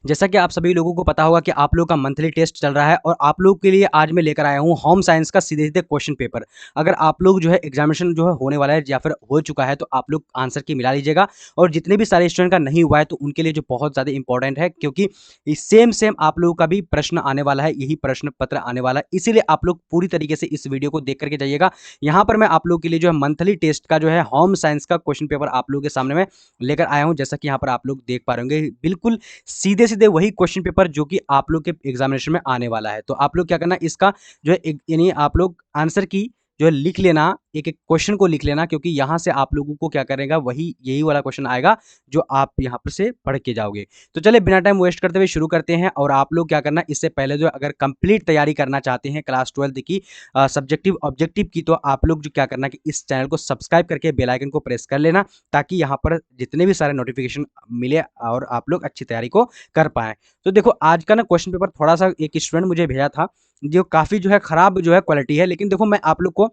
जैसा कि आप सभी लोगों को पता होगा कि आप लोग का मंथली टेस्ट चल रहा है और आप लोग के लिए आज मैं लेकर आया हूं होम साइंस का सीधे-सीधे क्वेश्चन पेपर। अगर आप लोग जो है एग्जामिनेशन जो है होने वाला है या फिर हो चुका है तो आप लोग आंसर की मिला लीजिएगा और जितने भी सारे स्टूडेंट का नहीं हुआ है तो उनके लिए जो बहुत ज़्यादा इंपॉर्टेंट है, क्योंकि सेम आप लोगों का भी प्रश्न आने वाला है, यही प्रश्न पत्र आने वाला है। इसीलिए आप लोग पूरी तरीके से इस वीडियो को देख करके जाइएगा। यहाँ पर मैं आप लोग के लिए जो है मंथली टेस्ट का जो है होम साइंस का क्वेश्चन पेपर आप लोगों के सामने में लेकर आया हूँ। जैसा कि यहाँ पर आप लोग देख पा रहे होंगे, बिल्कुल सीधे-सीधे वही क्वेश्चन पेपर जो कि आप लोग के एग्जामिनेशन में आने वाला है। तो आप लोग क्या करना, इसका जो है यानी आप लोग आंसर की जो है लिख लेना, एक-एक क्वेश्चन को लिख लेना, क्योंकि यहाँ से आप लोगों को क्या करेगा, वही यही वाला क्वेश्चन आएगा जो आप यहाँ पर से पढ़ के जाओगे। तो चलिए बिना टाइम वेस्ट करते हुए शुरू करते हैं। और आप लोग क्या करना, इससे पहले जो अगर कंप्लीट तैयारी करना चाहते हैं क्लास 12 की सब्जेक्टिव ऑब्जेक्टिव की, तो आप लोग जो क्या करना कि इस चैनल को सब्सक्राइब करके बेल आइकन को प्रेस कर लेना, ताकि यहाँ पर जितने भी सारे नोटिफिकेशन मिले और आप लोग अच्छी तैयारी को कर पाएँ। तो देखो आज का ना क्वेश्चन पेपर थोड़ा-सा एक स्टूडेंट मुझे भेजा था, जो काफ़ी जो है खराब जो है क्वालिटी है, लेकिन देखो मैं आप लोग को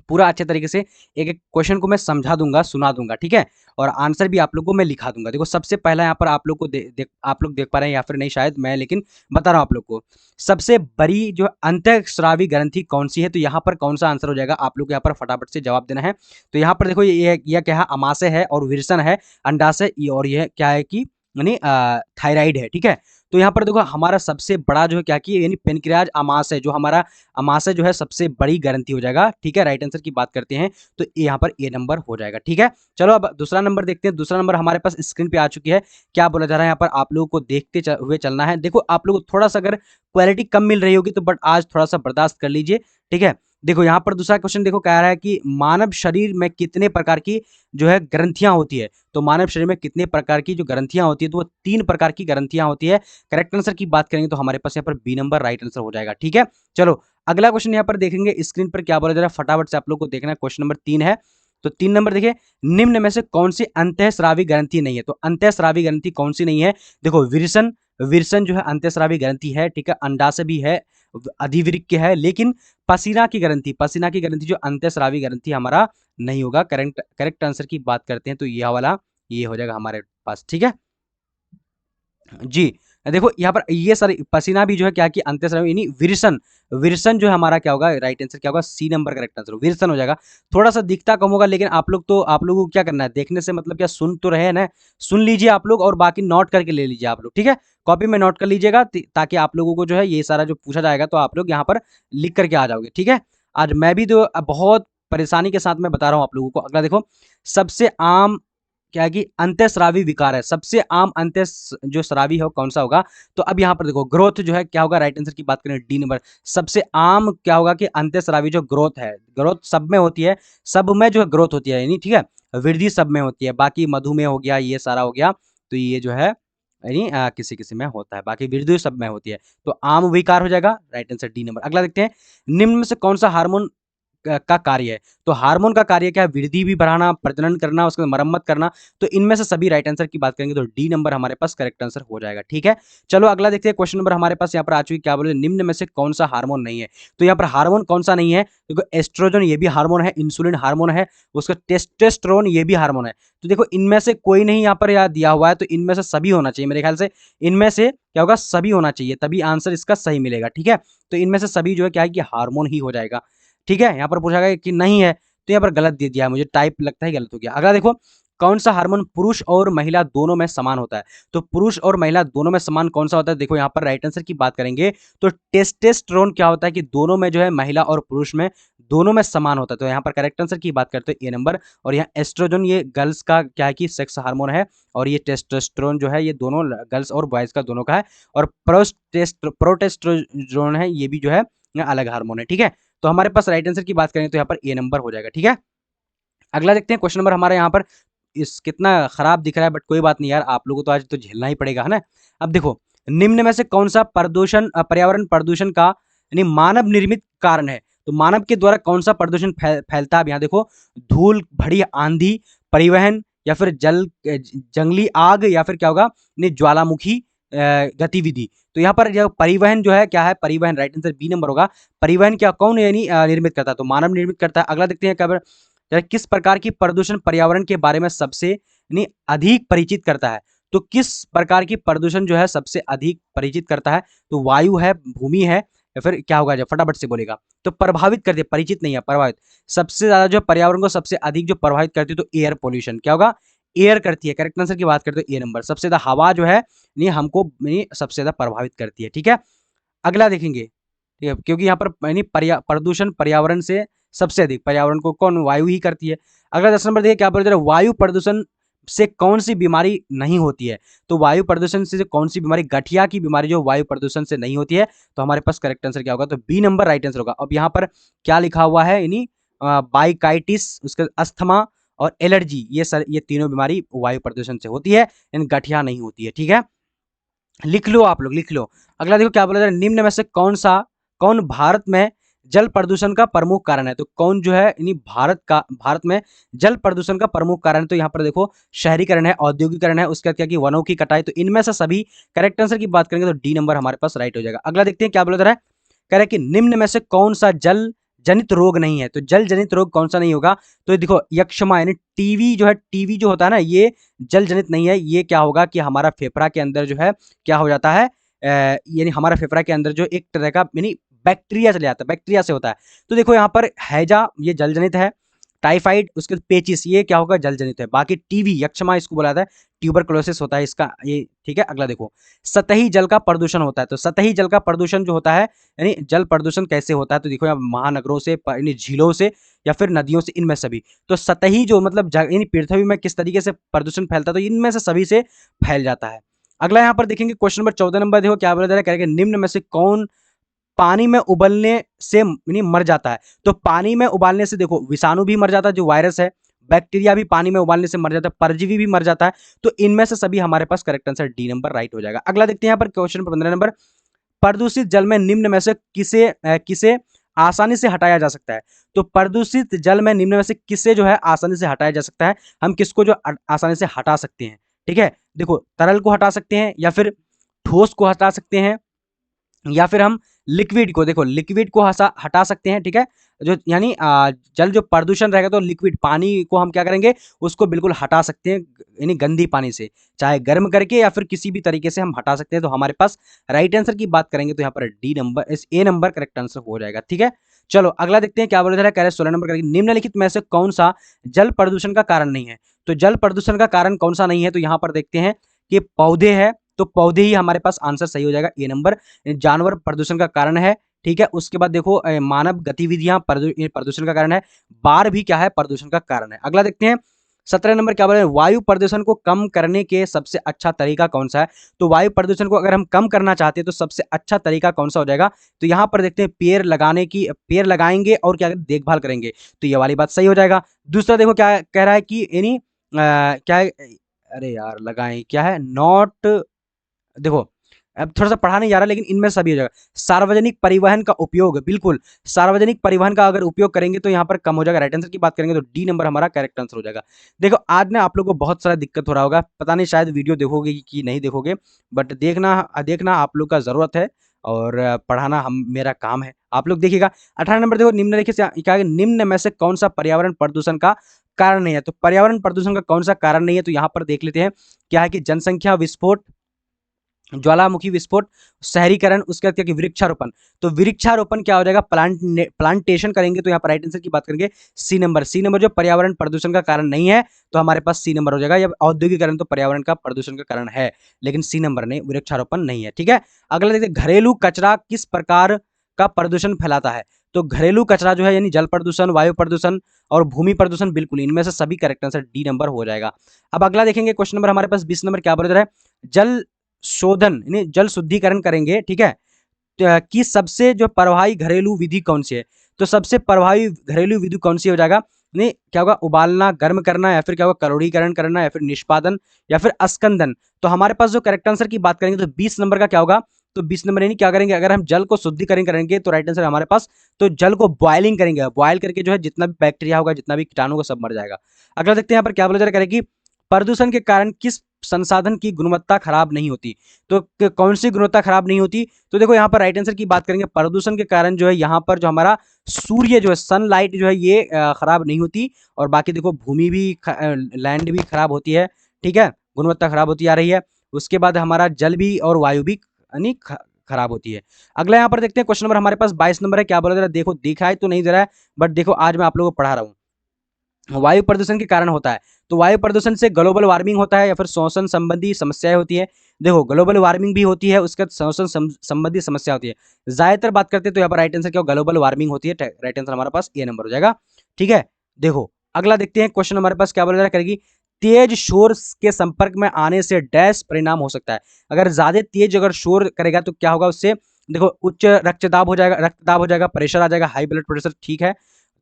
पूरा अच्छे तरीके से एक-एक क्वेश्चन को मैं समझा दूँगा, सुना दूँगा, ठीक है? और आंसर भी आप लोग को मैं लिखा दूँगा। देखो सबसे पहला यहाँ पर आप लोग को आप लोग देख पा रहे हैं या फिर नहीं शायद मैं, लेकिन बता रहा हूँ आप लोग को। सबसे बड़ी जो अंतःस्रावी ग्रंथि कौन-सी है? तो यहाँ पर कौन-सा आंसर हो जाएगा? आप लोग को यहाँ पर फटाफट से जवाब देना है। तो यहाँ पर देखो ये क्या है? अमाशय है और विरसन है, अंडाशय और ये क्या है कि यानी थायराइड है, ठीक है? तो यहाँ पर देखो हमारा सबसे बड़ा जो है क्या कि यानी पैनक्रियाज अमाशय, जो हमारा अमाशय जो है सबसे बड़ी ग्रंथि हो जाएगा, ठीक है? राइट आंसर की बात करते हैं तो यहाँ पर ए नंबर हो जाएगा, ठीक है? चलो अब दूसरा नंबर देखते हैं। दूसरा नंबर हमारे पास स्क्रीन पे आ चुकी है। क्या बोला जा रहा है यहाँ पर, आप लोगों को देखते हुए चलना है। देखो आप लोगों को थोड़ा-सा अगर क्वालिटी कम मिल रही होगी तो बट आज थोड़ा-सा बर्दाश्त कर लीजिए, ठीक है? देखो यहाँ पर दूसरा क्वेश्चन देखो कह रहा है कि मानव शरीर में कितने प्रकार की जो है ग्रंथियाँ होती है? तो मानव शरीर में कितने प्रकार की जो ग्रंथियाँ होती है, तो वो 3 प्रकार की ग्रंथियाँ होती है। करेक्ट आंसर की बात करेंगे तो हमारे पास यहाँ पर बी नंबर राइट आंसर हो जाएगा, ठीक है? चलो अगला क्वेश्चन यहाँ पर देखेंगे स्क्रीन पर क्या बोला जा रहा है, फटाफट से आप लोग को देखना है। क्वेश्चन नंबर 3 है। तो 3 नंबर देखिए, निम्न में से कौन सी अंतःस्रावी ग्रंथि नहीं है? तो अंतःस्रावी ग्रंथि कौन सी नहीं है? देखो विरसन, विरसन जो है अंतःस्रावी ग्रंथि है, ठीक है? अंडाशय भी है, अधिवृक्क है, लेकिन पसीना की ग्रंथि, पसीना की ग्रंथि जो अंतःस्रावी ग्रंथि हमारा नहीं होगा। करेक्ट करेक्ट आंसर की बात करते हैं तो यह वाला ये हो जाएगा हमारे पास, ठीक है? जी, देखो यहाँ पर ये सारे पसीना भी जो है क्या कि अंतःस्रावी यानी विरसन, विरसन जो है हमारा क्या होगा, राइट आंसर क्या होगा, सी नंबर करेक्ट आंसर विरसन हो जाएगा। थोड़ा-सा दिखता कम होगा, लेकिन आप लोगों को क्या करना है, देखने से मतलब क्या, सुन तो रहे हैं ना, सुन लीजिए आप लोग और बाकी नोट करके ले लीजिए आप लोग, ठीक है? कॉपी में नोट कर लीजिएगा ताकि आप लोगों को जो है ये सारा जो पूछा जाएगा तो आप लोग यहाँ पर लिख करके आ जाओगे, ठीक है? आज मैं भी तो बहुत परेशानी के साथ मैं बता रहा हूँ आप लोगों को। अगला देखो, सबसे आम क्या है कि अंतःस्रावी विकार है, सबसे आम जो स्रावी है वो कौन-सा होगा? तो अब यहाँ पर देखो ग्रोथ जो है क्या होगा, राइट आंसर की बात करें डी नंबर। सबसे आम क्या होगा कि अंतःस्रावी जो ग्रोथ है, ग्रोथ सब में होती है, सब में जो है ग्रोथ होती है यानी, ठीक है? वृद्धि सब में होती है, बाकी मधुमेह हो गया, ये सारा हो गया, तो ये जो है यानी किसी-किसी में होता है, बाकी वृद्धि सब में होती है। तो आम विकार हो जाएगा, राइट आंसर डी नंबर। अगला देखते हैं, निम्न में से कौन-सा हार्मोन का कार्य है? तो हार्मोन का कार्य क्या है? वृद्धि भी बढ़ाना, प्रजनन करना, उसकी मरम्मत करना। तो इनमें से सभी राइट आंसर की बात करेंगे तो डी नंबर हमारे पास करेक्ट आंसर हो जाएगा, ठीक है? चलो अगला देखते हैं। क्वेश्चन नंबर हमारे पास यहाँ पर आ चुकी है, क्या बोले, निम्न में से कौन-सा हार्मोन नहीं है? तो यहाँ पर हार्मोन कौन-सा नहीं है? देखो एस्ट्रोजन ये भी हार्मोन है, इंसुलिन हार्मोन है, उसका टेस्टोस्टेरोन ये भी हार्मोन है। तो देखो इनमें से कोई नहीं यहाँ पर दिया हुआ है, तो इनमें से सभी होना चाहिए मेरे ख्याल से। इनमें से क्या होगा, सभी होना चाहिए, तभी आंसर इसका सही मिलेगा, ठीक है? तो इनमें से सभी जो है क्या है कि हार्मोन ही हो जाएगा, ठीक है? यहाँ पर पूछा गया कि नहीं है, तो यहाँ पर गलत दे दिया है, मुझे टाइप लगता है गलत हो गया। अगला देखो, कौन-सा हार्मोन पुरुष और महिला दोनों में समान होता है? तो पुरुष और महिला दोनों में समान कौन-सा होता है? देखो यहाँ पर राइट आंसर की बात करेंगे तो टेस्टोस्टेरोन क्या होता है कि दोनों में जो है, महिला और पुरुष में दोनों में समान होता है। तो यहाँ पर करेक्ट आंसर की बात करते हैं ए नंबर। और यहाँ एस्ट्रोजन ये गर्ल्स का क्या है कि सेक्स हार्मोन है, और ये टेस्टोस्टेरोन जो है ये दोनों गर्ल्स और बॉयज़ का दोनों का है, और प्रोटेस्टेरोन है ये भी जो है अलग हार्मोन है, ठीक है? तो हमारे पास राइट आंसर की बात करें तो यहाँ पर ए नंबर हो जाएगा, ठीक है? अगला देखते हैं। क्वेश्चन नंबर हमारा यहाँ पर इस कितना खराब दिख रहा है, बट कोई बात नहीं यार, आप लोगों को तो आज तो झेलना ही पड़ेगा, है ना? अब देखो, निम्न में से कौन सा पर्यावरण प्रदूषण का यानी मानव निर्मित कारण है? तो मानव के द्वारा कौन सा प्रदूषण फैलता है? अब यहाँ देखो, धूल भरी आंधी, परिवहन, या फिर जंगली आग, या फिर क्या होगा, नहीं ज्वालामुखी गतिविधि। तो यहाँ पर जो परिवहन जो है क्या है, परिवहन राइट आंसर बी नंबर होगा। परिवहन क्या कौन यानी निर्मित करता है? तो मानव निर्मित करता है। अगला देखते हैं, क्या किस प्रकार की प्रदूषण पर्यावरण के बारे में सबसे यानी अधिक परिचित करता है? तो किस प्रकार की प्रदूषण जो है सबसे अधिक परिचित करता है? तो वायु है, भूमि है, या फिर क्या होगा? जो फटाफट से बोलेगा। तो प्रभावित करती है, परिचित नहीं है, प्रभावित। सबसे ज्यादा जो पर्यावरण को सबसे अधिक जो प्रभावित करती है तो एयर पोल्यूशन, क्या होगा? एयर करती है। करेक्ट आंसर की बात करते हैं ए नंबर, सबसे ज्यादा हवा जो है ये हमको सबसे ज्यादा प्रभावित करती है। ठीक है, अगला देखेंगे। ठीक है, क्योंकि यहाँ पर प्रदूषण पर्यावरण से सबसे अधिक, पर्यावरण को कौन? वायु ही करती है। अगला 10 नंबर देखिए क्या बोल रहा है, वायु प्रदूषण से कौन सी बीमारी नहीं होती है? तो वायु प्रदूषण से कौन सी बीमारी, गठिया की बीमारी जो वायु प्रदूषण से नहीं होती है। तो हमारे पास करेक्ट आंसर क्या होगा? तो बी नंबर राइट आंसर होगा। अब यहाँ पर क्या लिखा हुआ है? यानी बाइकाइटिस, उसके अस्थमा और एलर्जी, ये तीनों बीमारी वायु प्रदूषण से होती है, इन गठिया नहीं होती है। ठीक है, लिख लो आप लोग, लिख लो। अगला देखो क्या बोला जा रहा है, निम्न में से कौन भारत में जल प्रदूषण का प्रमुख कारण है? तो कौन जो है यानी भारत में जल प्रदूषण का प्रमुख कारण है? तो यहाँ पर देखो शहरीकरण है, औद्योगिकरण है, उसके बाद क्या कि वनों की कटाई। तो इनमें से सभी करेक्ट आंसर की बात करेंगे तो डी नंबर हमारे पास राइट हो जाएगा। अगला देखते हैं क्या बोला जा रहा है, कह रहा है कि निम्न में से कौन सा जल जनित रोग नहीं है? तो जल जनित रोग कौन सा नहीं होगा? तो देखो यक्षमा यानी टीवी जो है, टीवी जो होता है ना, ये जल जनित नहीं है। ये क्या होगा कि हमारा फेफड़ा के अंदर जो है क्या हो जाता है, यानी हमारा फेफड़ा के अंदर जो एक तरह का यानी बैक्टीरिया चले जाता है, बैक्टीरिया से होता है। तो देखो यहाँ पर हैजा ये जल जनित है, टाइफाइड, उसके बाद पेचिस, ये क्या होगा? जल जनित है। बाकी टीवी, यक्षमा इसको बोला जाता है, ट्यूबरकुलोसिस होता है इसका ये। ठीक है, अगला देखो, सतही जल का प्रदूषण होता है। तो सतही जल का प्रदूषण जो होता है, यानी जल प्रदूषण कैसे होता है? तो देखो यहाँ महानगरों से, यानी झीलों से, या फिर नदियों से, इनमें सभी। तो सतही जो मतलब यानी पृथ्वी में किस तरीके से प्रदूषण फैलता है, तो इनमें से सभी से फैल जाता है। अगला यहाँ पर देखेंगे क्वेश्चन नंबर 14 नंबर, देखो क्या बोला जा रहा है, निम्न में से कौन पानी में उबलने से यानी मर जाता है? तो पानी में उबालने से देखो विषाणु भी मर जाता है, जो वायरस है, बैक्टीरिया भी पानी में उबालने से मर जाता है, परजीवी भी मर जाता है। तो इनमें से सभी हमारे पास correct answer D number right हो जाएगा। अगला देखते हैं यहाँ पर क्वेश्चन 15 नंबर, प्रदूषित जल में निम्न में से किसे आसानी से हटाया जा सकता है? तो प्रदूषित जल में निम्न में से किसे जो है आसानी से हटाया जा सकता है? हम किसको जो आसानी से हटा सकते हैं? ठीक है, देखो तरल को हटा सकते हैं, या फिर ठोस को हटा सकते हैं, या फिर हम लिक्विड को, देखो लिक्विड को हटा सकते हैं। ठीक है, जो यानी जल जो प्रदूषण रहेगा, तो लिक्विड पानी को हम क्या करेंगे? उसको बिल्कुल हटा सकते हैं, यानी गंदी पानी से, चाहे गर्म करके या फिर किसी भी तरीके से हम हटा सकते हैं। तो हमारे पास राइट आंसर की बात करेंगे तो यहाँ पर डी नंबर, ए नंबर करेक्ट आंसर हो जाएगा। ठीक है, चलो अगला देखते हैं क्या बोला जा रहा है, कह रहे 16 नंबर करेंगे, निम्नलिखित में से कौन सा जल प्रदूषण का कारण नहीं है? तो जल प्रदूषण का कारण कौन सा नहीं है? तो यहाँ पर देखते हैं कि पौधे है, तो पौधे ही हमारे पास आंसर सही हो जाएगा, ए नंबर। जानवर प्रदूषण का कारण है। ठीक है, उसके बाद देखो मानव गतिविधियां प्रदूषण का कारण है। बाढ़ भी क्या है? प्रदूषण का कारण है। अगला देखते हैं 17 नंबर क्या बोल रहे हैं, वायु प्रदूषण को कम करने के सबसे अच्छा तरीका कौन सा है? तो वायु प्रदूषण को अगर हम कम करना चाहते हैं तो सबसे अच्छा तरीका कौन सा हो जाएगा? तो यहाँ पर देखते हैं पेड़ लगाएंगे और क्या देखभाल करेंगे। तो ये वाली बात सही हो जाएगा। दूसरा देखो क्या कह रहा है कि यानी क्या है, अरे यार लगाएं क्या है, नॉट, देखो अब थोड़ा सा पढ़ा नहीं जा रहा, लेकिन इनमें सभी हो जाएगा। सार्वजनिक परिवहन का उपयोग, बिल्कुल सार्वजनिक परिवहन का अगर उपयोग करेंगे तो यहाँ पर कम हो जाएगा। राइट आंसर की बात करेंगे तो डी नंबर हमारा करेक्ट आंसर हो जाएगा। देखो आज ना आप लोगों को बहुत सारा दिक्कत हो रहा होगा, पता नहीं शायद वीडियो देखोगे कि नहीं देखोगे, बट देखना आप लोग का जरूरत है, और पढ़ाना हम मेरा काम है। आप लोग देखिएगा 18 नंबर, देखो निम्नलिखित से क्या है, निम्न में से कौन सा पर्यावरण प्रदूषण का कारण नहीं है? तो पर्यावरण प्रदूषण का कौन सा कारण नहीं है? तो यहाँ पर देख लेते हैं क्या है कि जनसंख्या विस्फोट, ज्वालामुखी विस्फोट, शहरीकरण, उसके बाद क्या कि वृक्षारोपण। तो वृक्षारोपण क्या हो जाएगा? प्लांटेशन करेंगे। तो यहाँ पर राइट आंसर की बात करेंगे सी नंबर जो पर्यावरण प्रदूषण का कारण नहीं है, तो हमारे पास सी नंबर हो जाएगा। या औद्योगिकरण तो पर्यावरण का प्रदूषण का कारण है, लेकिन सी नंबर नहीं, वृक्षारोपण नहीं है। ठीक है, अगला देखते घरेलू कचरा किस प्रकार का प्रदूषण फैलाता है? तो घरेलू कचरा जो है यानी जल प्रदूषण, वायु प्रदूषण और भूमि प्रदूषण, बिल्कुल इनमें से सभी करेक्ट आंसर डी नंबर हो जाएगा। अब अगला देखेंगे क्वेश्चन नंबर हमारे पास 20 नंबर क्या बोल रहा है, जल शोधन यानी जल शुद्धिकरण करेंगे। ठीक है, कि सबसे जो प्रभावी घरेलू विधि कौन सी है? तो सबसे प्रभावी घरेलू विधि कौन सी हो जाएगा? नहीं क्या होगा? उबालना, गर्म करना, या फिर क्या होगा? करोड़ीकरण करना, या फिर निष्पादन, या फिर अस्कंदन। तो हमारे पास जो करेक्ट आंसर की बात करेंगे तो 20 नंबर का क्या होगा? तो 20 नंबर यानी क्या करेंगे? अगर हम जल को शुद्धिकरण करेंगे तो राइट आंसर हमारे पास, तो जल को बॉयलिंग करेंगे, बॉयल करके जो है जितना भी बैक्टीरिया होगा, जितना भी कीटाणु होगा, सब मर जाएगा। अगला देखते हैं यहाँ पर क्या बोला जा रहा है, प्रदूषण के कारण किस संसाधन की गुणवत्ता खराब नहीं होती? तो कौन सी गुणवत्ता खराब नहीं होती? तो देखो यहाँ पर राइट आंसर की बात करेंगे, प्रदूषण के कारण जो है यहाँ पर जो हमारा सूर्य जो है, सनलाइट जो है ये खराब नहीं होती, और बाकी देखो भूमि भी, लैंड भी खराब होती है। ठीक है, गुणवत्ता खराब होती आ रही है। उसके बाद हमारा जल भी और वायु भी यानी खराब होती है। अगला यहाँ पर देखते हैं क्वेश्चन नंबर हमारे पास 22 नंबर है, क्या बोला जरा देखो, दिखाई तो नहीं दे रहा है बट देखो आज मैं आप लोगों को पढ़ा रहा हूँ। वायु प्रदूषण के कारण होता है, तो वायु प्रदूषण से ग्लोबल वार्मिंग होता है या फिर श्वसन संबंधी समस्याएं होती है। देखो ग्लोबल वार्मिंग भी होती है, उसके बाद श्वसन संबंधी समस्या होती है। ज्यादातर बात करते हैं तो यहाँ पर राइट आंसर क्या, ग्लोबल वार्मिंग होती है। राइट आंसर हमारे पास ए नंबर हो जाएगा। ठीक है, देखो अगला देखते हैं क्वेश्चन हमारे पास क्या बोला जा रहा है, करेगी तेज शोर के संपर्क में आने से डैश परिणाम हो सकता है। अगर ज्यादा तेज अगर शोर करेगा तो क्या होगा उससे, देखो उच्च रक्तदाब हो जाएगा, प्रेशर आ जाएगा, हाई ब्लड प्रेशर, ठीक है,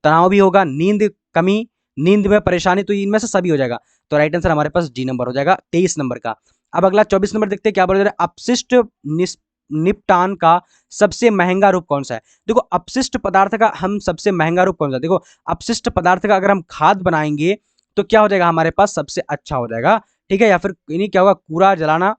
तनाव भी होगा, नींद कमी, नींद में परेशानी, तो इनमें से सभी हो जाएगा। तो राइट आंसर हमारे पास डी नंबर हो जाएगा 23 नंबर का। अब अगला 24 नंबर देखते हैं क्या बोला जा रहा है, अपशिष्ट निपटान का सबसे महंगा रूप कौन सा है। देखो अपशिष्ट पदार्थ का हम सबसे महंगा रूप कौन सा है, देखो अपशिष्ट पदार्थ का अगर हम खाद बनाएंगे तो क्या हो जाएगा हमारे पास, सबसे अच्छा हो जाएगा। ठीक है, या फिर इन्हीं क्या होगा, कूड़ा जलाना,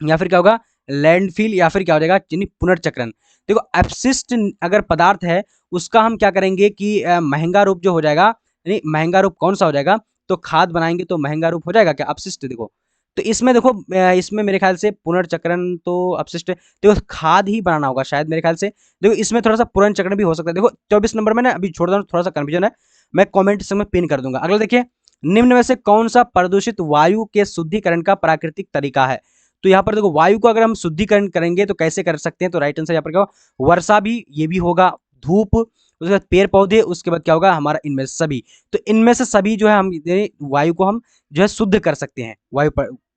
या फिर क्या होगा लैंडफिल, या फिर क्या हो जाएगा पुनर्चक्रण। देखो अपशिष्ट अगर पदार्थ है उसका हम क्या करेंगे कि महंगा रूप जो हो जाएगा, यानी महंगा रूप कौन सा हो जाएगा, तो खाद बनाएंगे तो महंगा रूप हो जाएगा क्या, अपशिष्ट। देखो तो इसमें देखो इसमें मेरे ख्याल से पुनर्चक्रण तो अपशिष्ट, देखो खाद ही बनाना होगा शायद मेरे ख्याल से। देखो इसमें थोड़ा सा पुनर्चक्रण भी हो सकता है। देखो 24 नंबर में ना अभी छोड़ दो, थोड़ा सा कंफ्यूजन है, मैं कमेंट से पिन कर दूंगा। अगला देखिए, निम्न में से कौन सा प्रदूषित वायु के शुद्धिकरण का प्राकृतिक तरीका है। तो यहाँ पर देखो वायु को अगर हम शुद्धिकरण करेंगे तो कैसे कर सकते हैं, तो राइट आंसर यहाँ पर क्या होगा, वर्षा भी, ये भी होगा, धूप, उसके बाद पेड़ पौधे, उसके बाद क्या होगा हमारा इनमें से सभी। तो इनमें से सभी जो है हम वायु को हम जो है शुद्ध कर सकते हैं, वायु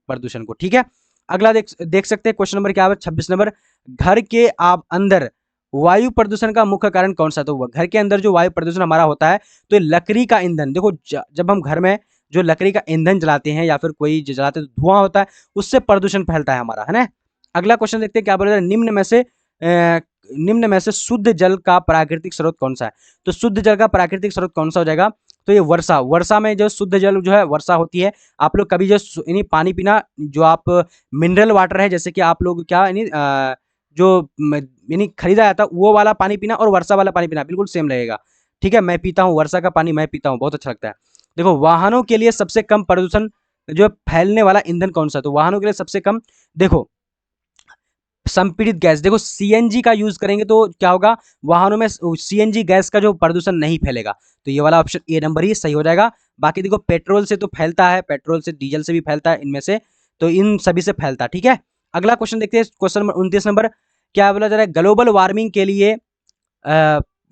प्रदूषण को। ठीक है, अगला देख सकते हैं क्वेश्चन नंबर क्या है 26 नंबर, घर के आप अंदर वायु प्रदूषण का मुख्य कारण कौन सा। तो घर के अंदर जो वायु प्रदूषण हमारा होता है तो लकड़ी का ईंधन, देखो जब हम घर में जो लकड़ी का ईंधन जलाते हैं या फिर कोई जलाते हैं तो धुआं होता है, उससे प्रदूषण फैलता है हमारा, है ना। अगला क्वेश्चन देखते हैं क्या बोला, निम्न में से शुद्ध जल का प्राकृतिक स्रोत कौन सा है। तो शुद्ध जल का प्राकृतिक स्रोत कौन सा हो जाएगा, तो ये वर्षा में जो शुद्ध जल जो है वर्षा होती है। आप लोग कभी जो यानी पानी पीना, जो आप मिनरल वाटर है, जैसे कि आप लोग क्या यानी जो यानी खरीदा जाता है वो वाला पानी पीना और वर्षा वाला पानी पीना बिल्कुल सेम लगेगा। ठीक है, मैं पीता हूँ वर्षा का पानी, मैं पीता हूँ, बहुत अच्छा लगता है। देखो वाहनों के लिए सबसे कम प्रदूषण जो फैलने वाला ईंधन कौन सा, तो वाहनों के लिए सबसे कम, देखो संपीड़ित गैस, देखो सीएनजी का यूज करेंगे तो क्या होगा, वाहनों में सीएनजी गैस का जो प्रदूषण नहीं फैलेगा। तो ये वाला ऑप्शन ए नंबर ही सही हो जाएगा। बाकी देखो पेट्रोल से तो फैलता है, पेट्रोल से, डीजल से भी फैलता है, इनमें से तो इन सभी से फैलता है। ठीक है, अगला क्वेश्चन देखते हैं, क्वेश्चन नंबर 29 नंबर, क्या बोला जा रहा है, ग्लोबल वार्मिंग के लिए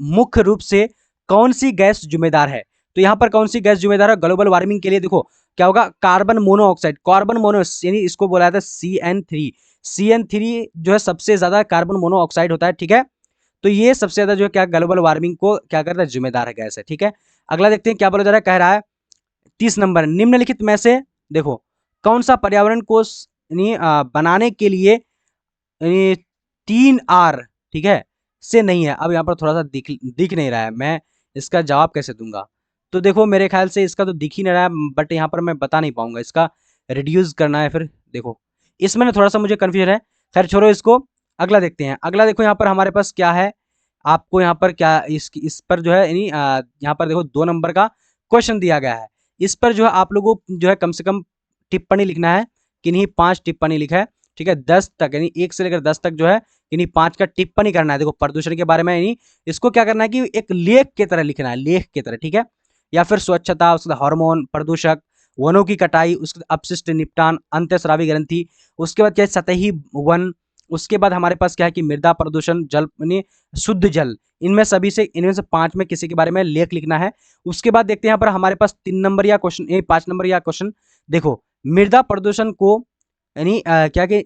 मुख्य रूप से कौन सी गैस जिम्मेदार है। तो यहाँ पर कौन सी गैस जिम्मेदार है ग्लोबल वार्मिंग के लिए, देखो क्या होगा, कार्बन मोनोऑक्साइड, कार्बन मोनो यानी इसको बोला जाता है CN3। CN3 जो है सबसे ज्यादा कार्बन मोनोऑक्साइड होता है। ठीक है, तो ये सबसे ज्यादा जो है क्या ग्लोबल वार्मिंग को क्या करता है, जिम्मेदार है गैस है। ठीक है, अगला देखते हैं क्या बोला जा रहा है, कह रहा है 30 नंबर, निम्नलिखित में से देखो कौन सा पर्यावरण को बनाने के लिए यानी 3R, ठीक है, से नहीं है। अब यहाँ पर थोड़ा सा दिख नहीं रहा है, मैं इसका जवाब कैसे दूंगा। तो देखो मेरे ख्याल से इसका तो दिख ही नहीं रहा है, बट यहाँ पर मैं बता नहीं पाऊंगा, इसका रिड्यूस करना है। फिर देखो इसमें ना थोड़ा सा मुझे कन्फ्यूजन है, खैर छोड़ो इसको। अगला देखते हैं, अगला देखो यहाँ पर हमारे पास क्या है, आपको यहाँ पर क्या इस पर जो है यानी यहाँ पर देखो 2 नंबर का क्वेश्चन दिया गया है। इस पर जो है आप लोगों को जो है कम से कम टिप्पणी लिखना है, किन्हीं 5 टिप्पणी लिखा है। ठीक है, 10 तक यानी 1 से लेकर 10 तक जो है इन्हीं 5 का टिप्पणी करना है। देखो प्रदूषण के बारे में यानी इसको क्या करना है कि एक लेख की तरह लिखना है, लेख की तरह। ठीक है, या फिर स्वच्छता, उसके बाद हार्मोन, प्रदूषक, वनों की कटाई, उसके अपशिष्ट निपटान, अंतःस्रावी ग्रंथि, उसके बाद क्या है सतही वन, उसके बाद हमारे पास क्या है कि मृदा प्रदूषण, जल यानी शुद्ध जल, इनमें से 5 में किसी के बारे में लेख लिखना है। उसके बाद देखते हैं यहाँ पर हमारे पास 3 नंबर या क्वेश्चन, 5 नंबर या क्वेश्चन, देखो मृदा प्रदूषण को यानी क्या कि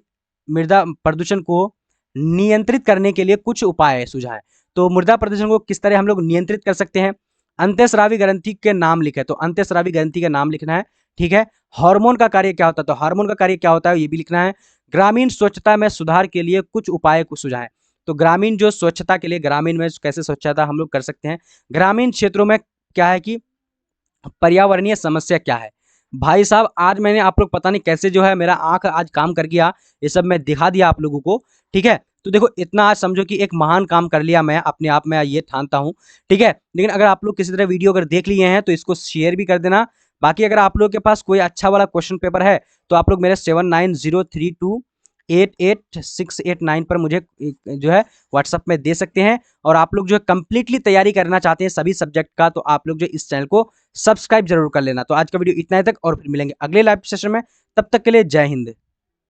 मृदा प्रदूषण को नियंत्रित करने के लिए कुछ उपाय सुझाएं। तो मृदा प्रदूषण को किस तरह हम लोग नियंत्रित कर सकते हैं, अंतःस्रावी ग्रंथि के नाम लिखे, तो अंतःस्रावी ग्रंथि का नाम लिखना है। ठीक है, हार्मोन का कार्य क्या होता है, तो हार्मोन का कार्य क्या होता है ये भी लिखना है। ग्रामीण स्वच्छता में सुधार के लिए कुछ उपाय को सुझाएं। तो ग्रामीण जो स्वच्छता के लिए, ग्रामीण में कैसे स्वच्छता हम लोग कर सकते हैं, ग्रामीण क्षेत्रों में क्या है कि पर्यावरणीय समस्या क्या है। भाई साहब आज मैंने आप लोग पता नहीं कैसे जो है मेरा आंख आज काम कर गया, ये सब मैं दिखा दिया आप लोगों को। ठीक है, तो देखो इतना आज समझो कि एक महान काम कर लिया मैं अपने आप में, ये ठानता हूँ। ठीक है, लेकिन अगर आप लोग किसी तरह वीडियो अगर देख लिए हैं तो इसको शेयर भी कर देना, बाकी अगर आप लोग के पास कोई अच्छा वाला क्वेश्चन पेपर है तो आप लोग मेरे 7903288689 पर मुझे जो है व्हाट्सअप में दे सकते हैं। और आप लोग जो है कंप्लीटली तैयारी करना चाहते हैं सभी सब्जेक्ट का, तो आप लोग जो इस चैनल को सब्सक्राइब जरूर कर लेना। तो आज का वीडियो इतना ही तक, और फिर मिलेंगे अगले लाइव सेशन में। तब तक के लिए जय हिंद।